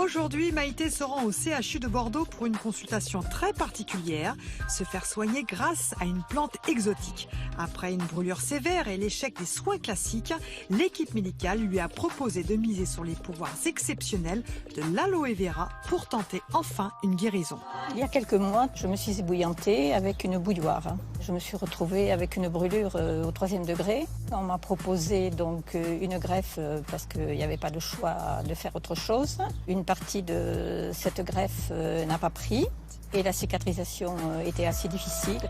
Aujourd'hui, Maïté se rend au CHU de Bordeaux pour une consultation très particulière, se faire soigner grâce à une plante exotique. Après une brûlure sévère et l'échec des soins classiques, l'équipe médicale lui a proposé de miser sur les pouvoirs exceptionnels de l'aloe vera pour tenter enfin une guérison. Il y a quelques mois, je me suis ébouillantée avec une bouilloire. Je me suis retrouvée avec une brûlure au 3e degré. On m'a proposé donc une greffe parce qu'il n'y avait pas de choix de faire autre chose. Une partie de cette greffe n'a pas pris et la cicatrisation était assez difficile.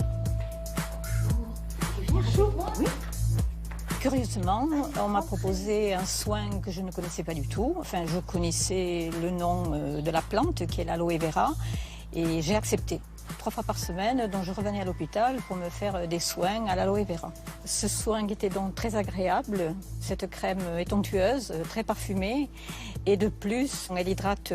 Bonjour. Oui. Curieusement, on m'a proposé un soin que je ne connaissais pas du tout. Enfin, je connaissais le nom de la plante qui est l'aloe vera et j'ai accepté. 3 fois par semaine, donc je revenais à l'hôpital pour me faire des soins à l'aloe vera. Ce soin était donc très agréable. Cette crème est onctueuse, très parfumée et de plus, elle hydrate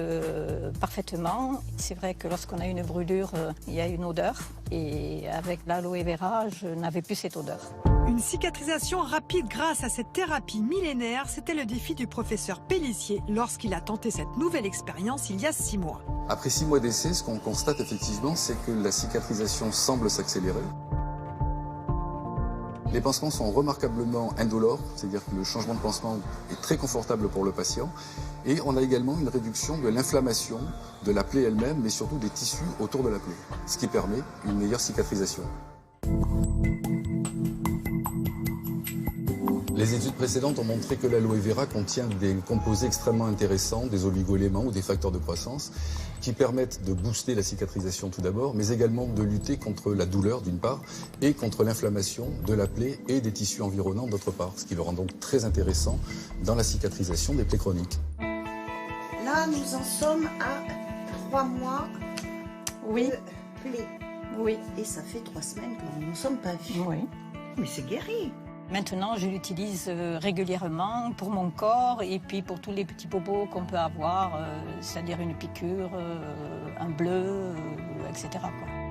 parfaitement. C'est vrai que lorsqu'on a une brûlure, il y a une odeur et avec l'aloe vera, je n'avais plus cette odeur. Une cicatrisation rapide grâce à cette thérapie millénaire, c'était le défi du professeur Pellissier lorsqu'il a tenté cette nouvelle expérience il y a 6 mois. Après 6 mois d'essai, ce qu'on constate effectivement, c'est que la cicatrisation semble s'accélérer. Les pansements sont remarquablement indolores, c'est-à-dire que le changement de pansement est très confortable pour le patient. Et on a également une réduction de l'inflammation de la plaie elle-même, mais surtout des tissus autour de la plaie, ce qui permet une meilleure cicatrisation. Les études précédentes ont montré que l'aloe vera contient des composés extrêmement intéressants, des oligo-éléments ou des facteurs de croissance, qui permettent de booster la cicatrisation tout d'abord, mais également de lutter contre la douleur d'une part, et contre l'inflammation de la plaie et des tissus environnants d'autre part, ce qui le rend donc très intéressant dans la cicatrisation des plaies chroniques. Là, nous en sommes à 3 mois Oui. de plaie. Oui. Et ça fait 3 semaines que nous ne nous sommes pas vus. Oui. Mais c'est guéri. Maintenant, je l'utilise régulièrement pour mon corps et puis pour tous les petits bobos qu'on peut avoir, c'est-à-dire une piqûre, un bleu, etc., quoi.